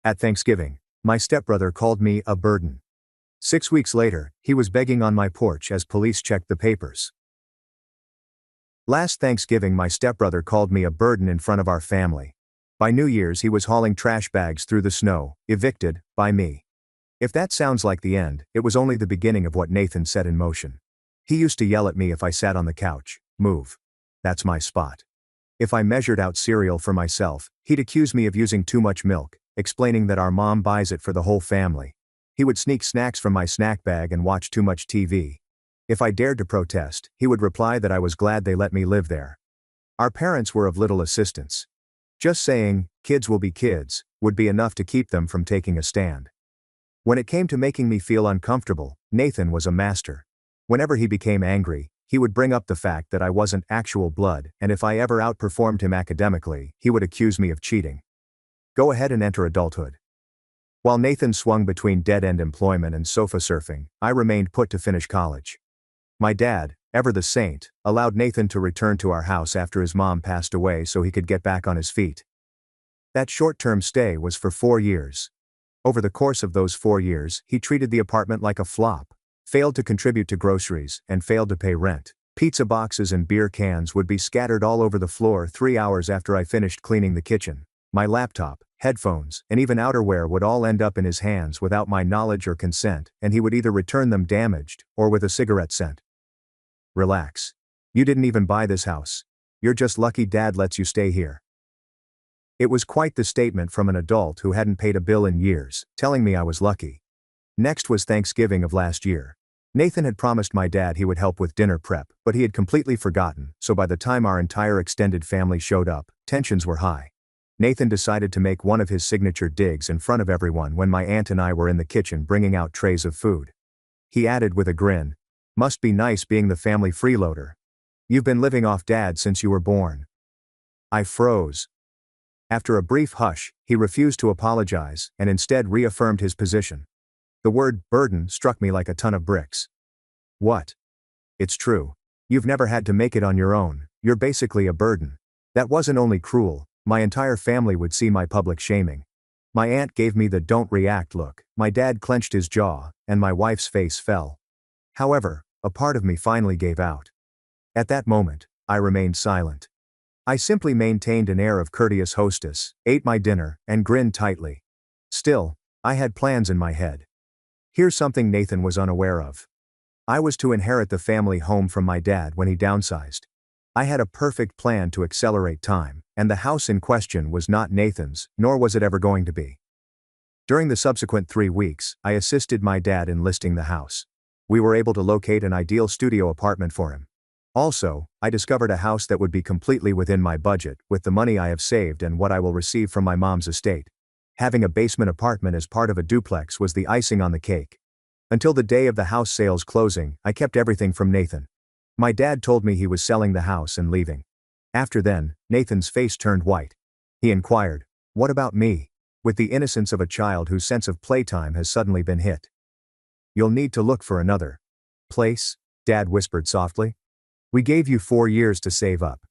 At Thanksgiving, my stepbrother called me a burden. 6 weeks later, he was begging on my porch as police checked the papers. Last Thanksgiving, my stepbrother called me a burden in front of our family. By New Year's, he was hauling trash bags through the snow, evicted by me. If that sounds like the end, it was only the beginning of what Nathan set in motion. He used to yell at me if I sat on the couch, "Move. That's my spot." If I measured out cereal for myself, he'd accuse me of using too much milk, explaining that our mom buys it for the whole family. He would sneak snacks from my snack bag and watch too much TV. If I dared to protest, he would reply that I was glad they let me live there. Our parents were of little assistance. Just saying, "Kids will be kids," would be enough to keep them from taking a stand. When it came to making me feel uncomfortable, Nathan was a master. Whenever he became angry, he would bring up the fact that I wasn't actual blood, and if I ever outperformed him academically, he would accuse me of cheating. Go ahead and enter adulthood. While Nathan swung between dead-end employment and sofa surfing, I remained put to finish college. My dad, ever the saint, allowed Nathan to return to our house after his mom passed away so he could get back on his feet. That short-term stay was for 4 years. Over the course of those 4 years, he treated the apartment like a flop, failed to contribute to groceries, and failed to pay rent. Pizza boxes and beer cans would be scattered all over the floor 3 hours after I finished cleaning the kitchen. My laptop, headphones, and even outerwear would all end up in his hands without my knowledge or consent, and he would either return them damaged or with a cigarette scent. Relax. You didn't even buy this house. You're just lucky Dad lets you stay here. It was quite the statement from an adult who hadn't paid a bill in years, telling me I was lucky. Next was Thanksgiving of last year. Nathan had promised my dad he would help with dinner prep, but he had completely forgotten, so by the time our entire extended family showed up, tensions were high. Nathan decided to make one of his signature digs in front of everyone when my aunt and I were in the kitchen bringing out trays of food. He added with a grin, "Must be nice being the family freeloader. You've been living off Dad since you were born." I froze. After a brief hush, he refused to apologize and instead reaffirmed his position. The word burden struck me like a ton of bricks. What? It's true. You've never had to make it on your own. You're basically a burden. That wasn't only cruel, my entire family would see my public shaming. My aunt gave me the "don't react" look, my dad clenched his jaw, and my wife's face fell. However, a part of me finally gave out. At that moment, I remained silent. I simply maintained an air of courteous hostess, ate my dinner, and grinned tightly. Still, I had plans in my head. Here's something Nathan was unaware of. I was to inherit the family home from my dad when he downsized. I had a perfect plan to accelerate time, and the house in question was not Nathan's, nor was it ever going to be. During the subsequent 3 weeks, I assisted my dad in listing the house. We were able to locate an ideal studio apartment for him. Also, I discovered a house that would be completely within my budget, with the money I have saved and what I will receive from my mom's estate. Having a basement apartment as part of a duplex was the icing on the cake. Until the day of the house sale's closing, I kept everything from Nathan. My dad told me he was selling the house and leaving. After then, Nathan's face turned white. He inquired, "What about me?" with the innocence of a child whose sense of playtime has suddenly been hit. "You'll need to look for another place," Dad whispered softly. "We gave you 4 years to save up."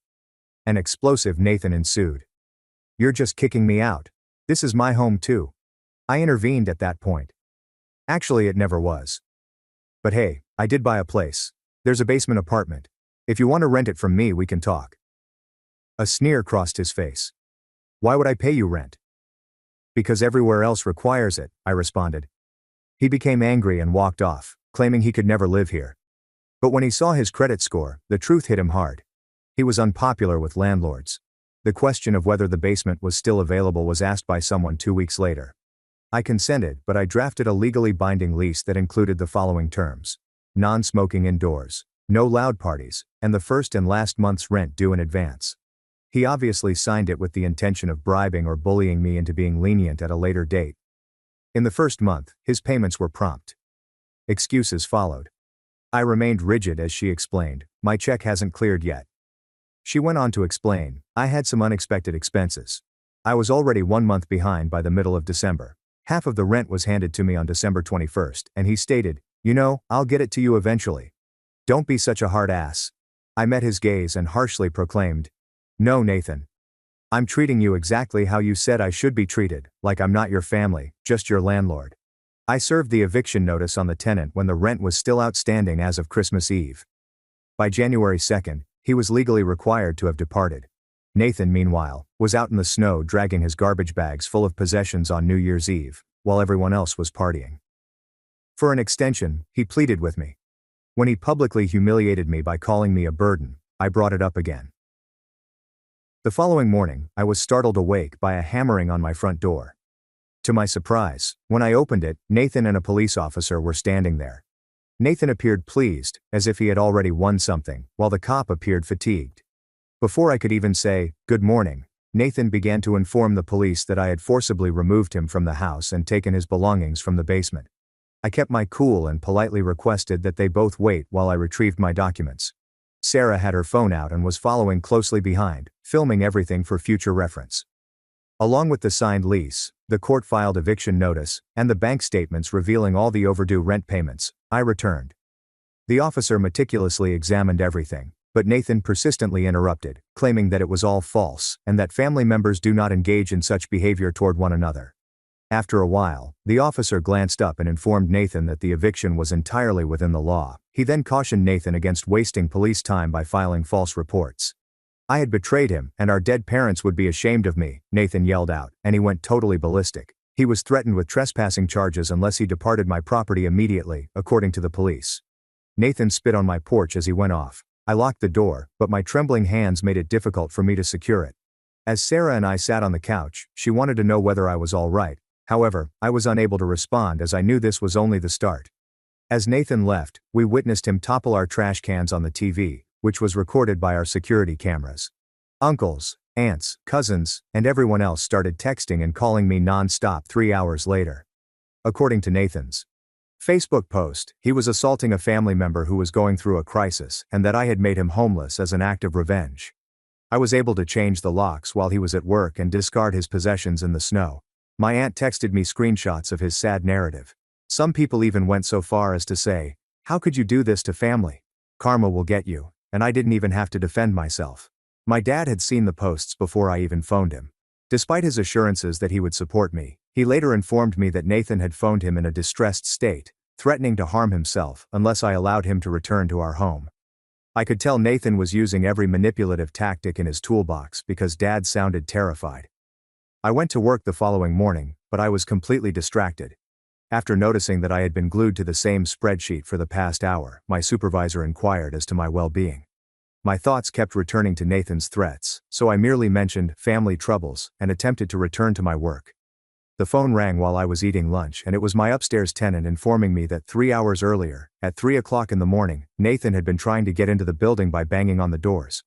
An explosive Nathan ensued. "You're just kicking me out. This is my home too." I intervened at that point. "Actually, it never was. But hey, I did buy a place. There's a basement apartment. If you want to rent it from me, we can talk." A sneer crossed his face. "Why would I pay you rent?" "Because everywhere else requires it," I responded. He became angry and walked off, claiming he could never live here. But when he saw his credit score, the truth hit him hard. He was unpopular with landlords. The question of whether the basement was still available was asked by someone 2 weeks later. I consented, but I drafted a legally binding lease that included the following terms: non-smoking indoors, no loud parties, and the first and last month's rent due in advance. He obviously signed it with the intention of bribing or bullying me into being lenient at a later date. In the first month, his payments were prompt. Excuses followed. I remained rigid as she explained, "My check hasn't cleared yet." She went on to explain, "I had some unexpected expenses. I was already 1 month behind by the middle of December. Half of the rent was handed to me on December 21st, and he stated, 'You know, I'll get it to you eventually. Don't be such a hard ass.'" I met his gaze and harshly proclaimed, "No, Nathan. I'm treating you exactly how you said I should be treated, like I'm not your family, just your landlord. I served the eviction notice on the tenant when the rent was still outstanding as of Christmas Eve. By January 2nd, he was legally required to have departed. Nathan, meanwhile, was out in the snow dragging his garbage bags full of possessions on New Year's Eve, while everyone else was partying. For an extension, he pleaded with me. When he publicly humiliated me by calling me a burden, I brought it up again. The following morning, I was startled awake by a hammering on my front door. To my surprise, when I opened it, Nathan and a police officer were standing there. Nathan appeared pleased, as if he had already won something, while the cop appeared fatigued. Before I could even say, "Good morning," Nathan began to inform the police that I had forcibly removed him from the house and taken his belongings from the basement. I kept my cool and politely requested that they both wait while I retrieved my documents. Sarah had her phone out and was following closely behind, filming everything for future reference. Along with the signed lease, the court-filed eviction notice, and the bank statements revealing all the overdue rent payments, I returned. The officer meticulously examined everything, but Nathan persistently interrupted, claiming that it was all false, and that family members do not engage in such behavior toward one another. After a while, the officer glanced up and informed Nathan that the eviction was entirely within the law. He then cautioned Nathan against wasting police time by filing false reports. I had betrayed him, and our dead parents would be ashamed of me, Nathan yelled out, and he went totally ballistic. He was threatened with trespassing charges unless he departed my property immediately, according to the police. Nathan spit on my porch as he went off. I locked the door, but my trembling hands made it difficult for me to secure it. As Sarah and I sat on the couch, she wanted to know whether I was all right. However, I was unable to respond as I knew this was only the start. As Nathan left, we witnessed him topple our trash cans on the TV, which was recorded by our security cameras. Uncles, aunts, cousins, and everyone else started texting and calling me non-stop 3 hours later. According to Nathan's Facebook post, he was assaulting a family member who was going through a crisis and that I had made him homeless as an act of revenge. I was able to change the locks while he was at work and discard his possessions in the snow. My aunt texted me screenshots of his sad narrative. Some people even went so far as to say, "How could you do this to family? Karma will get you," and I didn't even have to defend myself. My dad had seen the posts before I even phoned him. Despite his assurances that he would support me, he later informed me that Nathan had phoned him in a distressed state, threatening to harm himself unless I allowed him to return to our home. I could tell Nathan was using every manipulative tactic in his toolbox because Dad sounded terrified. I went to work the following morning, but I was completely distracted. After noticing that I had been glued to the same spreadsheet for the past hour, my supervisor inquired as to my well-being. My thoughts kept returning to Nathan's threats, so I merely mentioned family troubles and attempted to return to my work. The phone rang while I was eating lunch, and it was my upstairs tenant informing me that 3 hours earlier, at 3 o'clock in the morning, Nathan had been trying to get into the building by banging on the doors.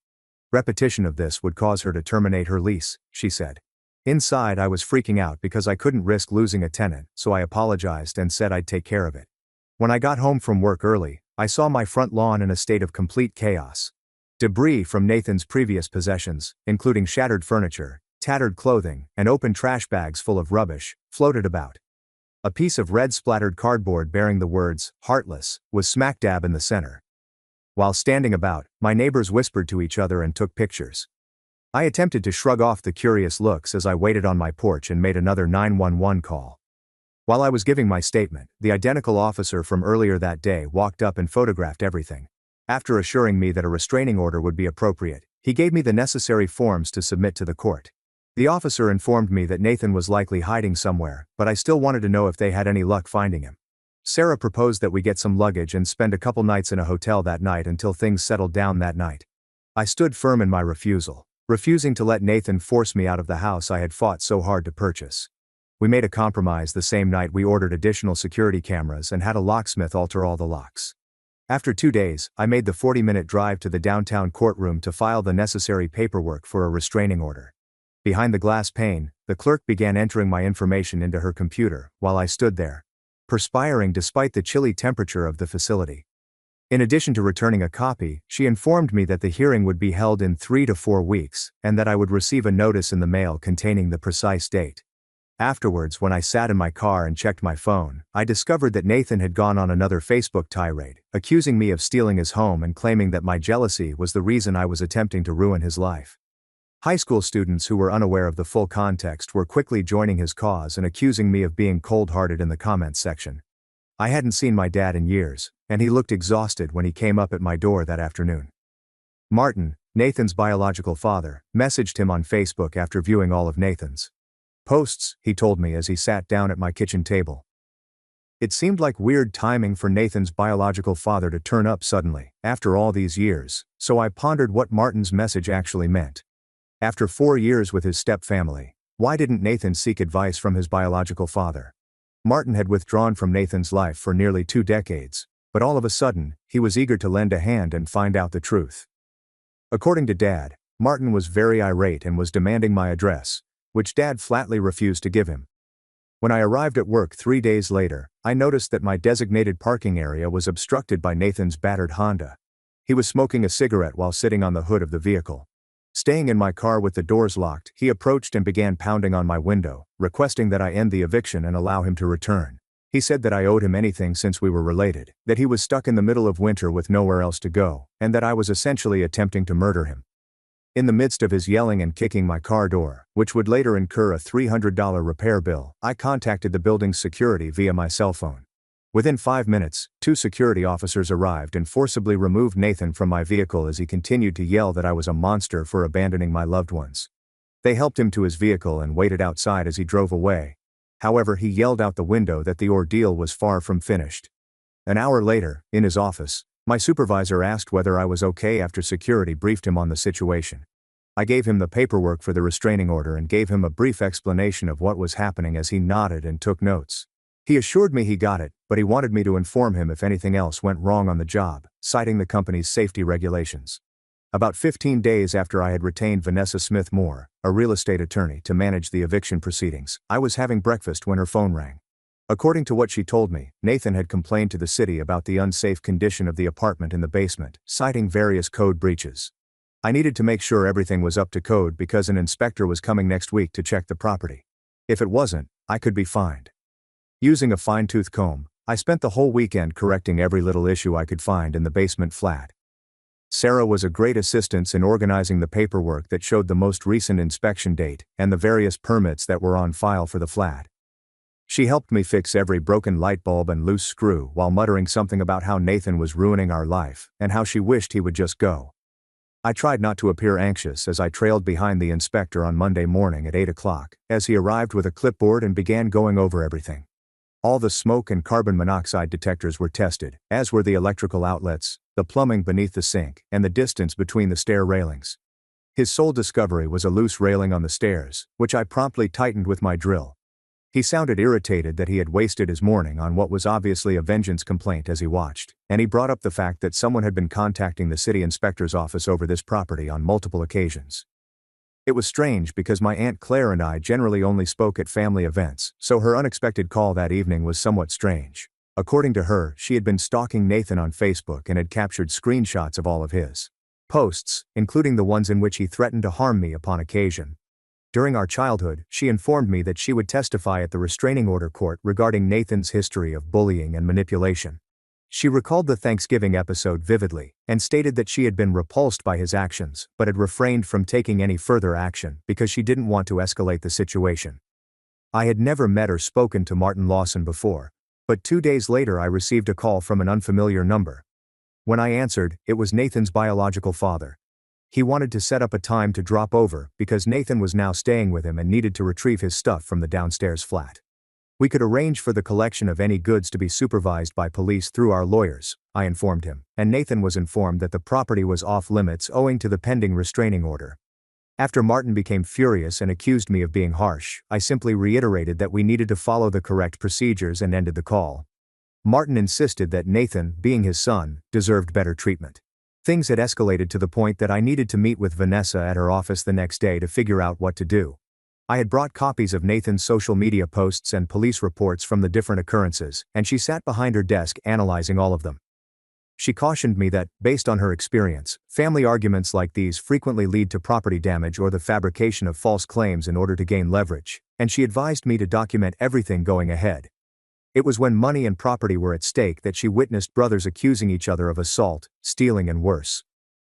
Repetition of this would cause her to terminate her lease, she said. Inside, I was freaking out because I couldn't risk losing a tenant, so I apologized and said I'd take care of it. When I got home from work early, I saw my front lawn in a state of complete chaos. Debris from Nathan's previous possessions, including shattered furniture, tattered clothing, and open trash bags full of rubbish, floated about. A piece of red splattered cardboard bearing the words, "Heartless," was smack dab in the center. While standing about, my neighbors whispered to each other and took pictures. I attempted to shrug off the curious looks as I waited on my porch and made another 911 call. While I was giving my statement, the identical officer from earlier that day walked up and photographed everything. After assuring me that a restraining order would be appropriate, he gave me the necessary forms to submit to the court. The officer informed me that Nathan was likely hiding somewhere, but I still wanted to know if they had any luck finding him. Sarah proposed that we get some luggage and spend a couple nights in a hotel that night until things settled down that night. I stood firm in my refusal, refusing to let Nathan force me out of the house I had fought so hard to purchase. We made a compromise the same night. We ordered additional security cameras and had a locksmith alter all the locks. After 2 days, I made the 40-minute drive to the downtown courtroom to file the necessary paperwork for a restraining order. Behind the glass pane, the clerk began entering my information into her computer, while I stood there, perspiring despite the chilly temperature of the facility. In addition to returning a copy, she informed me that the hearing would be held in 3 to 4 weeks, and that I would receive a notice in the mail containing the precise date. Afterwards, when I sat in my car and checked my phone, I discovered that Nathan had gone on another Facebook tirade, accusing me of stealing his home and claiming that my jealousy was the reason I was attempting to ruin his life. High school students who were unaware of the full context were quickly joining his cause and accusing me of being cold-hearted in the comments section. I hadn't seen my dad in years, and he looked exhausted when he came up at my door that afternoon. Martin, Nathan's biological father, messaged him on Facebook after viewing all of Nathan's posts, he told me as he sat down at my kitchen table. It seemed like weird timing for Nathan's biological father to turn up suddenly, after all these years, so I pondered what Martin's message actually meant. After 4 years with his step-family, why didn't Nathan seek advice from his biological father? Martin had withdrawn from Nathan's life for nearly 2 decades, but all of a sudden, he was eager to lend a hand and find out the truth. According to Dad, Martin was very irate and was demanding my address, which Dad flatly refused to give him. When I arrived at work 3 days later, I noticed that my designated parking area was obstructed by Nathan's battered Honda. He was smoking a cigarette while sitting on the hood of the vehicle. Staying in my car with the doors locked, he approached and began pounding on my window, requesting that I end the eviction and allow him to return. He said that I owed him anything since we were related, that he was stuck in the middle of winter with nowhere else to go, and that I was essentially attempting to murder him. In the midst of his yelling and kicking my car door, which would later incur a $300 repair bill, I contacted the building's security via my cell phone. Within 5 minutes, 2 security officers arrived and forcibly removed Nathan from my vehicle as he continued to yell that I was a monster for abandoning my loved ones. They helped him to his vehicle and waited outside as he drove away. However, he yelled out the window that the ordeal was far from finished. An hour later, in his office, my supervisor asked whether I was okay after security briefed him on the situation. I gave him the paperwork for the restraining order and gave him a brief explanation of what was happening as he nodded and took notes. He assured me he got it, but he wanted me to inform him if anything else went wrong on the job, citing the company's safety regulations. About 15 days after I had retained Vanessa Smith Moore, a real estate attorney, to manage the eviction proceedings, I was having breakfast when her phone rang. According to what she told me, Nathan had complained to the city about the unsafe condition of the apartment in the basement, citing various code breaches. I needed to make sure everything was up to code because an inspector was coming next week to check the property. If it wasn't, I could be fined. Using a fine-tooth comb, I spent the whole weekend correcting every little issue I could find in the basement flat. Sarah was a great assistance in organizing the paperwork that showed the most recent inspection date and the various permits that were on file for the flat. She helped me fix every broken light bulb and loose screw while muttering something about how Nathan was ruining our life and how she wished he would just go. I tried not to appear anxious as I trailed behind the inspector on Monday morning at 8 o'clock as he arrived with a clipboard and began going over everything. All the smoke and carbon monoxide detectors were tested, as were the electrical outlets, the plumbing beneath the sink, and the distance between the stair railings. His sole discovery was a loose railing on the stairs, which I promptly tightened with my drill. He sounded irritated that he had wasted his morning on what was obviously a vengeance complaint as he watched, and he brought up the fact that someone had been contacting the city inspector's office over this property on multiple occasions. It was strange because my Aunt Claire and I generally only spoke at family events, so her unexpected call that evening was somewhat strange. According to her, she had been stalking Nathan on Facebook and had captured screenshots of all of his posts, including the ones in which he threatened to harm me upon occasion. During our childhood, she informed me that she would testify at the restraining order court regarding Nathan's history of bullying and manipulation. She recalled the Thanksgiving episode vividly, and stated that she had been repulsed by his actions, but had refrained from taking any further action because she didn't want to escalate the situation. I had never met or spoken to Martin Lawson before, but 2 days later I received a call from an unfamiliar number. When I answered, it was Nathan's biological father. He wanted to set up a time to drop over because Nathan was now staying with him and needed to retrieve his stuff from the downstairs flat. We could arrange for the collection of any goods to be supervised by police through our lawyers, I informed him, and Nathan was informed that the property was off limits owing to the pending restraining order. After Martin became furious and accused me of being harsh, I simply reiterated that we needed to follow the correct procedures and ended the call. Martin insisted that Nathan, being his son, deserved better treatment. Things had escalated to the point that I needed to meet with Vanessa at her office the next day to figure out what to do. I had brought copies of Nathan's social media posts and police reports from the different occurrences, and she sat behind her desk analyzing all of them. She cautioned me that, based on her experience, family arguments like these frequently lead to property damage or the fabrication of false claims in order to gain leverage, and she advised me to document everything going ahead. It was when money and property were at stake that she witnessed brothers accusing each other of assault, stealing and worse.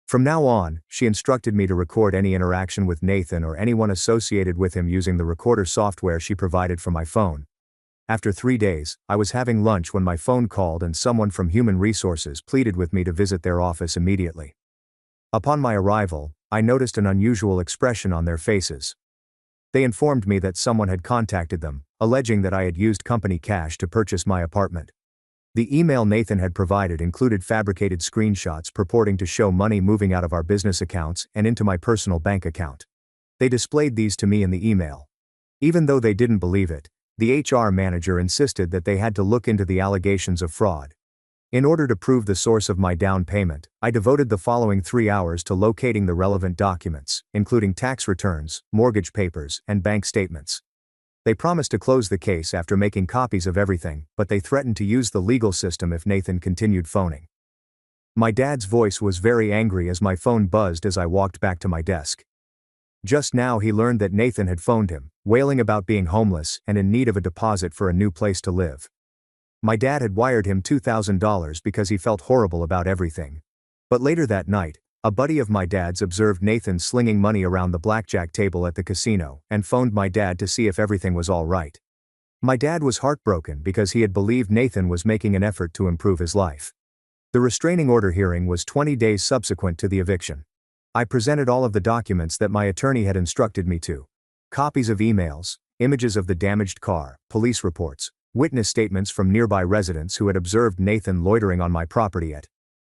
From now on, she instructed me to record any interaction with Nathan or anyone associated with him using the recorder software she provided for my phone. After 3 days, I was having lunch when my phone called and someone from Human Resources pleaded with me to visit their office immediately. Upon my arrival, I noticed an unusual expression on their faces. They informed me that someone had contacted them, alleging that I had used company cash to purchase my apartment. The email Nathan had provided included fabricated screenshots purporting to show money moving out of our business accounts and into my personal bank account. They displayed these to me in the email. Even though they didn't believe it, the HR manager insisted that they had to look into the allegations of fraud. In order to prove the source of my down payment, I devoted the following 3 hours to locating the relevant documents, including tax returns, mortgage papers, and bank statements. They promised to close the case after making copies of everything, but they threatened to use the legal system if Nathan continued phoning. My dad's voice was very angry as my phone buzzed as I walked back to my desk. Just now he learned that Nathan had phoned him, wailing about being homeless and in need of a deposit for a new place to live. My dad had wired him $2,000 because he felt horrible about everything. But later that night, a buddy of my dad's observed Nathan slinging money around the blackjack table at the casino and phoned my dad to see if everything was all right. My dad was heartbroken because he had believed Nathan was making an effort to improve his life. The restraining order hearing was 20 days subsequent to the eviction. I presented all of the documents that my attorney had instructed me to. Copies of emails, images of the damaged car, police reports, witness statements from nearby residents who had observed Nathan loitering on my property at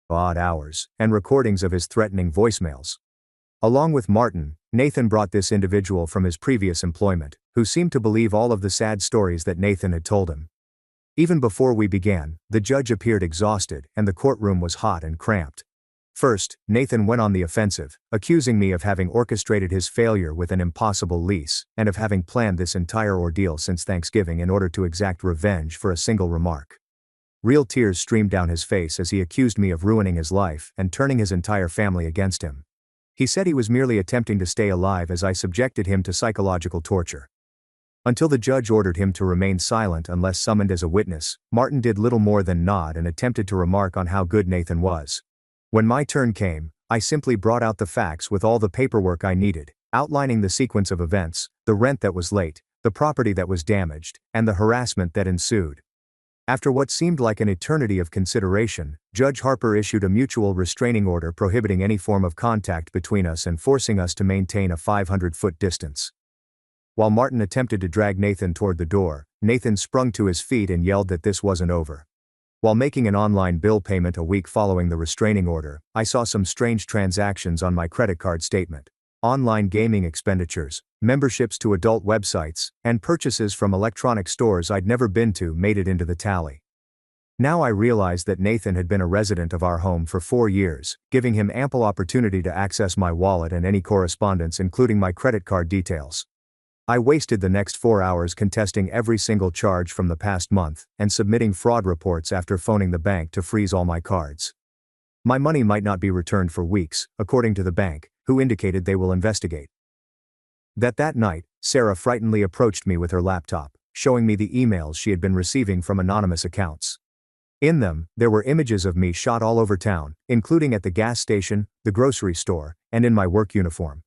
odd hours, and recordings of his threatening voicemails. Along with Martin, Nathan brought this individual from his previous employment, who seemed to believe all of the sad stories that Nathan had told him. Even before we began, the judge appeared exhausted and the courtroom was hot and cramped. First, Nathan went on the offensive, accusing me of having orchestrated his failure with an impossible lease, and of having planned this entire ordeal since Thanksgiving in order to exact revenge for a single remark. Real tears streamed down his face as he accused me of ruining his life and turning his entire family against him. He said he was merely attempting to stay alive as I subjected him to psychological torture. Until the judge ordered him to remain silent unless summoned as a witness, Martin did little more than nod and attempted to remark on how good Nathan was. When my turn came, I simply brought out the facts with all the paperwork I needed, outlining the sequence of events, the rent that was late, the property that was damaged, and the harassment that ensued. After what seemed like an eternity of consideration, Judge Harper issued a mutual restraining order prohibiting any form of contact between us and forcing us to maintain a 500-foot distance. While Martin attempted to drag Nathan toward the door, Nathan sprung to his feet and yelled that this wasn't over. While making an online bill payment a week following the restraining order, I saw some strange transactions on my credit card statement. Online gaming expenditures, memberships to adult websites, and purchases from electronic stores I'd never been to made it into the tally. Now I realized that Nathan had been a resident of our home for 4 years, giving him ample opportunity to access my wallet and any correspondence including my credit card details. I wasted the next 4 hours contesting every single charge from the past month and submitting fraud reports after phoning the bank to freeze all my cards. My money might not be returned for weeks, according to the bank, who indicated they will investigate. That night, Sarah frighteningly approached me with her laptop, showing me the emails she had been receiving from anonymous accounts. In them, there were images of me shot all over town, including at the gas station, the grocery store, and in my work uniform.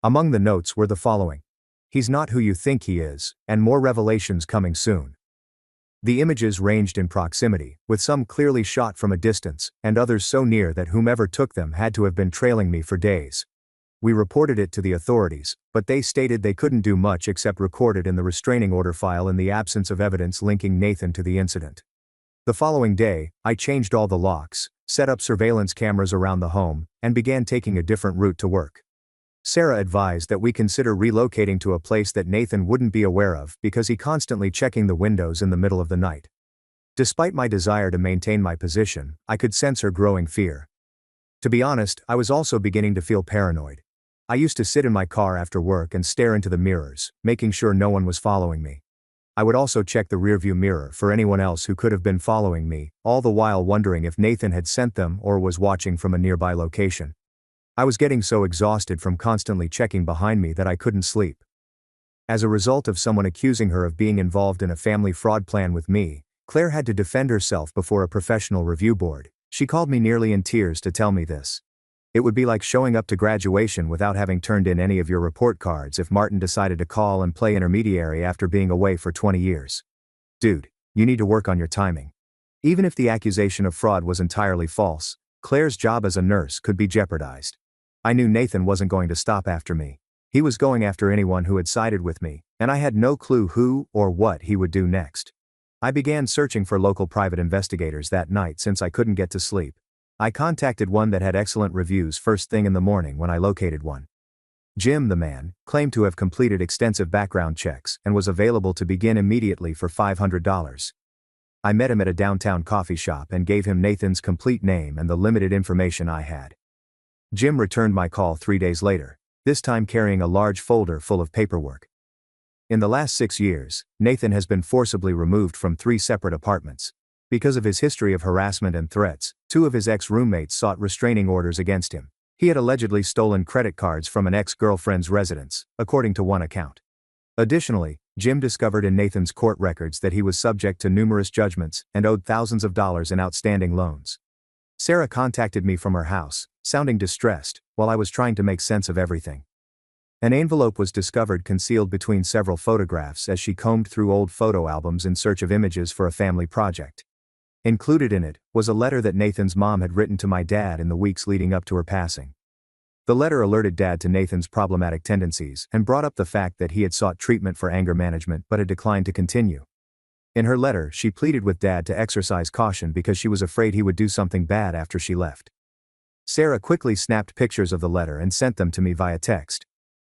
Among the notes were the following: "He's not who you think he is, and more revelations coming soon." The images ranged in proximity, with some clearly shot from a distance, and others so near that whomever took them had to have been trailing me for days. We reported it to the authorities, but they stated they couldn't do much except record it in the restraining order file in the absence of evidence linking Nathan to the incident. The following day, I changed all the locks, set up surveillance cameras around the home, and began taking a different route to work. Sarah advised that we consider relocating to a place that Nathan wouldn't be aware of because he constantly checking the windows in the middle of the night. Despite my desire to maintain my position, I could sense her growing fear. To be honest, I was also beginning to feel paranoid. I used to sit in my car after work and stare into the mirrors, making sure no one was following me. I would also check the rearview mirror for anyone else who could have been following me, all the while wondering if Nathan had sent them or was watching from a nearby location. I was getting so exhausted from constantly checking behind me that I couldn't sleep. As a result of someone accusing her of being involved in a family fraud plan with me, Claire had to defend herself before a professional review board. She called me nearly in tears to tell me this. It would be like showing up to graduation without having turned in any of your report cards if Martin decided to call and play intermediary after being away for 20 years. Dude, you need to work on your timing. Even if the accusation of fraud was entirely false, Claire's job as a nurse could be jeopardized. I knew Nathan wasn't going to stop after me. He was going after anyone who had sided with me, and I had no clue who or what he would do next. I began searching for local private investigators that night since I couldn't get to sleep. I contacted one that had excellent reviews first thing in the morning when I located one. Jim, the man, claimed to have completed extensive background checks and was available to begin immediately for $500. I met him at a downtown coffee shop and gave him Nathan's complete name and the limited information I had. Jim returned my call 3 days later, this time carrying a large folder full of paperwork. In the last 6 years, Nathan has been forcibly removed from 3 separate apartments. Because of his history of harassment and threats, 2 of his ex-roommates sought restraining orders against him. He had allegedly stolen credit cards from an ex-girlfriend's residence, according to one account. Additionally, Jim discovered in Nathan's court records that he was subject to numerous judgments and owed thousands of dollars in outstanding loans. Sarah contacted me from her house, sounding distressed, while I was trying to make sense of everything. An envelope was discovered concealed between several photographs as she combed through old photo albums in search of images for a family project. Included in it was a letter that Nathan's mom had written to my dad in the weeks leading up to her passing. The letter alerted Dad to Nathan's problematic tendencies and brought up the fact that he had sought treatment for anger management but had declined to continue. In her letter, she pleaded with Dad to exercise caution because she was afraid he would do something bad after she left. Sarah quickly snapped pictures of the letter and sent them to me via text.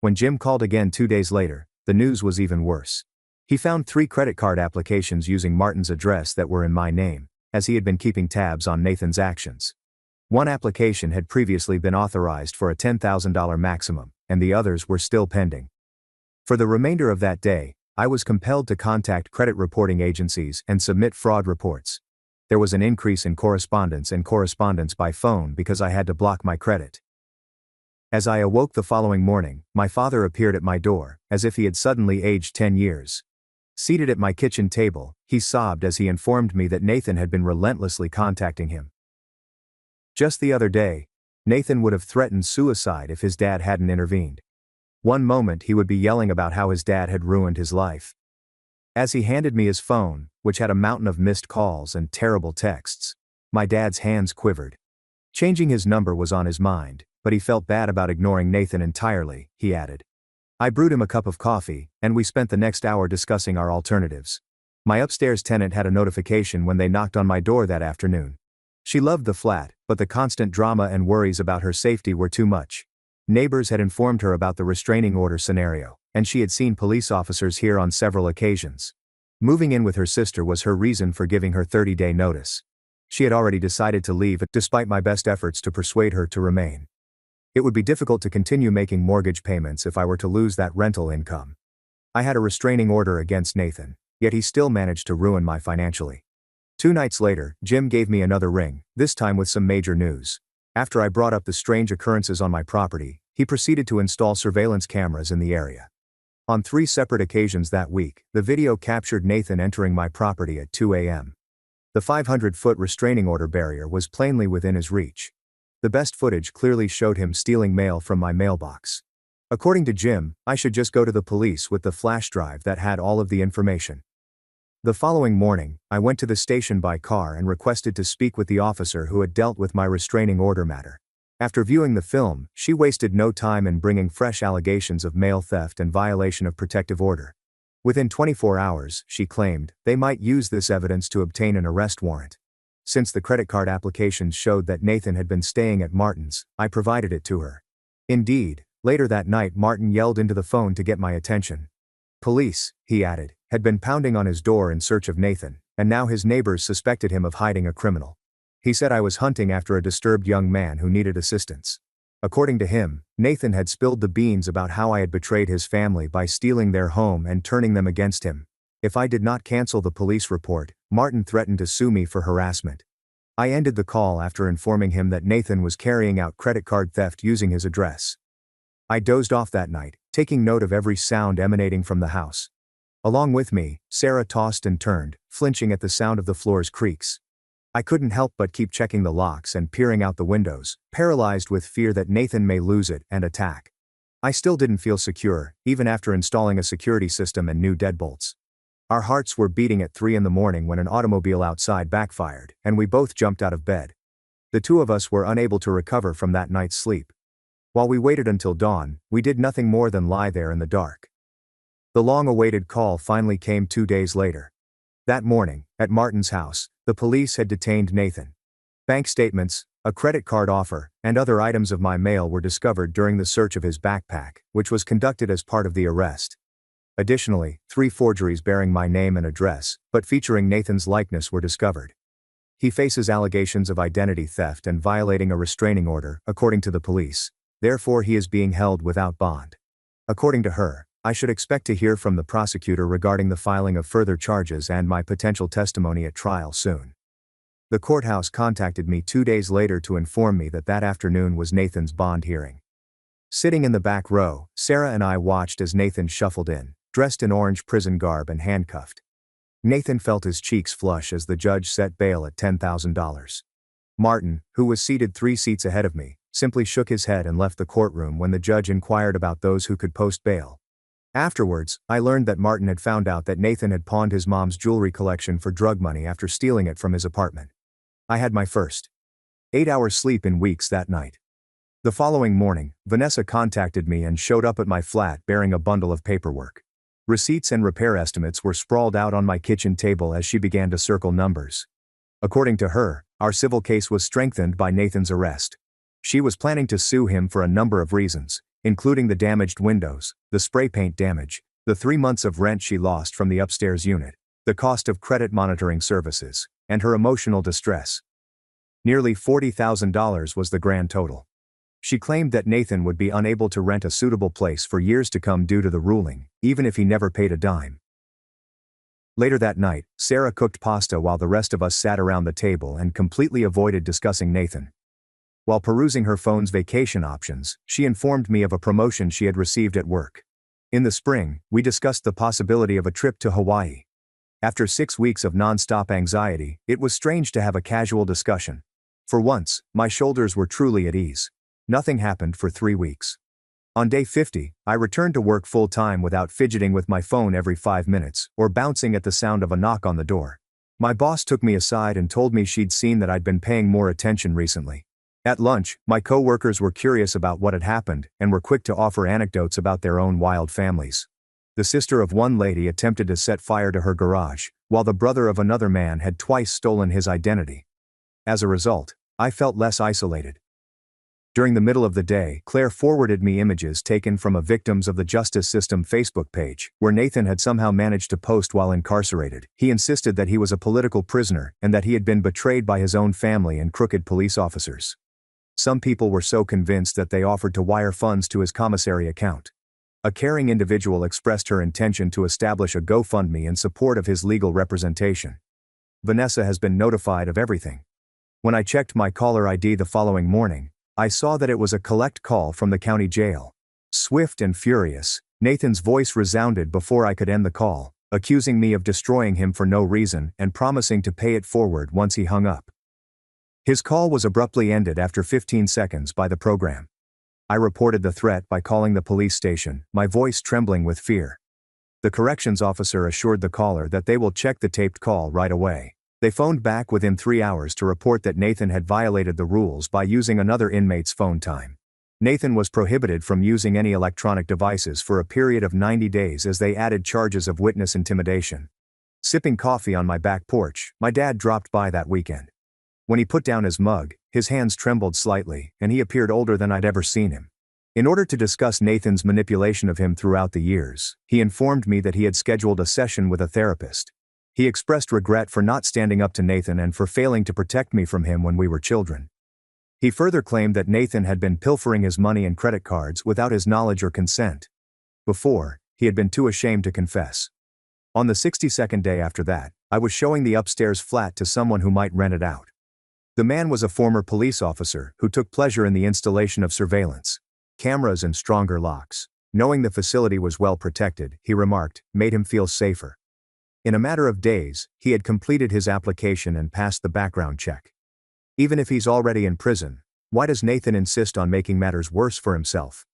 When Jim called again 2 days later, the news was even worse. He found 3 credit card applications using Martin's address that were in my name, as he had been keeping tabs on Nathan's actions. One application had previously been authorized for a $10,000 maximum, and the others were still pending. For the remainder of that day, I was compelled to contact credit reporting agencies and submit fraud reports. There was an increase in correspondence by phone because I had to block my credit. As I awoke the following morning, my father appeared at my door, as if he had suddenly aged 10 years. Seated at my kitchen table, he sobbed as he informed me that Nathan had been relentlessly contacting him. Just the other day, Nathan would have threatened suicide if his dad hadn't intervened. One moment he would be yelling about how his dad had ruined his life. As he handed me his phone, which had a mountain of missed calls and terrible texts, my dad's hands quivered. Changing his number was on his mind, but he felt bad about ignoring Nathan entirely, he added. I brewed him a cup of coffee, and we spent the next hour discussing our alternatives. My upstairs tenant had a notification when they knocked on my door that afternoon. She loved the flat, but the constant drama and worries about her safety were too much. Neighbors had informed her about the restraining order scenario, and she had seen police officers here on several occasions. Moving in with her sister was her reason for giving her 30-day notice. She had already decided to leave, despite my best efforts to persuade her to remain. It would be difficult to continue making mortgage payments if I were to lose that rental income. I had a restraining order against Nathan, yet he still managed to ruin my financially. 2 nights later, Jim gave me another ring, this time with some major news. After I brought up the strange occurrences on my property, he proceeded to install surveillance cameras in the area. On 3 separate occasions that week, the video captured Nathan entering my property at 2 a.m. The 500-foot restraining order barrier was plainly within his reach. The best footage clearly showed him stealing mail from my mailbox. According to Jim, I should just go to the police with the flash drive that had all of the information. The following morning, I went to the station by car and requested to speak with the officer who had dealt with my restraining order matter. After viewing the film, she wasted no time in bringing fresh allegations of mail theft and violation of protective order. Within 24 hours, she claimed, they might use this evidence to obtain an arrest warrant. Since the credit card applications showed that Nathan had been staying at Martin's, I provided it to her. Indeed, later that night Martin yelled into the phone to get my attention. Police, he added, had been pounding on his door in search of Nathan, and now his neighbors suspected him of hiding a criminal. He said I was hunting after a disturbed young man who needed assistance. According to him, Nathan had spilled the beans about how I had betrayed his family by stealing their home and turning them against him. If I did not cancel the police report, Martin threatened to sue me for harassment. I ended the call after informing him that Nathan was carrying out credit card theft using his address. I dozed off that night, taking note of every sound emanating from the house. Along with me, Sarah tossed and turned, flinching at the sound of the floor's creaks. I couldn't help but keep checking the locks and peering out the windows, paralyzed with fear that Nathan may lose it and attack. I still didn't feel secure, even after installing a security system and new deadbolts. Our hearts were beating at 3 in the morning when an automobile outside backfired, and we both jumped out of bed. The two of us were unable to recover from that night's sleep. While we waited until dawn, we did nothing more than lie there in the dark. The long-awaited call finally came 2 days later. That morning, at Martin's house, the police had detained Nathan. Bank statements, a credit card offer, and other items of my mail were discovered during the search of his backpack, which was conducted as part of the arrest. Additionally, 3 forgeries bearing my name and address, but featuring Nathan's likeness were discovered. He faces allegations of identity theft and violating a restraining order, according to the police. Therefore, he is being held without bond. According to her, I should expect to hear from the prosecutor regarding the filing of further charges and my potential testimony at trial soon. The courthouse contacted me 2 days later to inform me that afternoon was Nathan's bond hearing. Sitting in the back row, Sarah and I watched as Nathan shuffled in, dressed in orange prison garb and handcuffed. Nathan felt his cheeks flush as the judge set bail at $10,000. Martin, who was seated 3 seats ahead of me, simply shook his head and left the courtroom when the judge inquired about those who could post bail. Afterwards, I learned that Martin had found out that Nathan had pawned his mom's jewelry collection for drug money after stealing it from his apartment. I had my first 8-hour sleep in weeks that night. The following morning, Vanessa contacted me and showed up at my flat bearing a bundle of paperwork. Receipts and repair estimates were sprawled out on my kitchen table as she began to circle numbers. According to her, our civil case was strengthened by Nathan's arrest. She was planning to sue him for a number of reasons, including the damaged windows, the spray paint damage, the 3 months of rent she lost from the upstairs unit, the cost of credit monitoring services, and her emotional distress. Nearly $40,000 was the grand total. She claimed that Nathan would be unable to rent a suitable place for years to come due to the ruling, even if he never paid a dime. Later that night, Sarah cooked pasta while the rest of us sat around the table and completely avoided discussing Nathan. While perusing her phone's vacation options, she informed me of a promotion she had received at work. In the spring, we discussed the possibility of a trip to Hawaii. After 6 weeks of non-stop anxiety, it was strange to have a casual discussion. For once, my shoulders were truly at ease. Nothing happened for 3 weeks. On day 50, I returned to work full-time without fidgeting with my phone every 5 minutes, or bouncing at the sound of a knock on the door. My boss took me aside and told me she'd seen that I'd been paying more attention recently. At lunch, my co-workers were curious about what had happened, and were quick to offer anecdotes about their own wild families. The sister of one lady attempted to set fire to her garage, while the brother of another man had twice stolen his identity. As a result, I felt less isolated. During the middle of the day, Claire forwarded me images taken from a Victims of the Justice System Facebook page, where Nathan had somehow managed to post while incarcerated. He insisted that he was a political prisoner and that he had been betrayed by his own family and crooked police officers. Some people were so convinced that they offered to wire funds to his commissary account. A caring individual expressed her intention to establish a GoFundMe in support of his legal representation. Vanessa has been notified of everything. When I checked my caller ID the following morning, I saw that it was a collect call from the county jail. Swift and furious, Nathan's voice resounded before I could end the call, accusing me of destroying him for no reason and promising to pay it forward once he hung up. His call was abruptly ended after 15 seconds by the program. I reported the threat by calling the police station, my voice trembling with fear. The corrections officer assured the caller that they will check the taped call right away. They phoned back within 3 hours to report that Nathan had violated the rules by using another inmate's phone time. Nathan was prohibited from using any electronic devices for a period of 90 days as they added charges of witness intimidation. Sipping coffee on my back porch, my dad dropped by that weekend. When he put down his mug, his hands trembled slightly, and he appeared older than I'd ever seen him. In order to discuss Nathan's manipulation of him throughout the years, he informed me that he had scheduled a session with a therapist. He expressed regret for not standing up to Nathan and for failing to protect me from him when we were children. He further claimed that Nathan had been pilfering his money and credit cards without his knowledge or consent. Before, he had been too ashamed to confess. On the 62nd day after that, I was showing the upstairs flat to someone who might rent it out. The man was a former police officer who took pleasure in the installation of surveillance, cameras and stronger locks. Knowing the facility was well protected, he remarked, made him feel safer. In a matter of days, he had completed his application and passed the background check. Even if he's already in prison, why does Nathan insist on making matters worse for himself?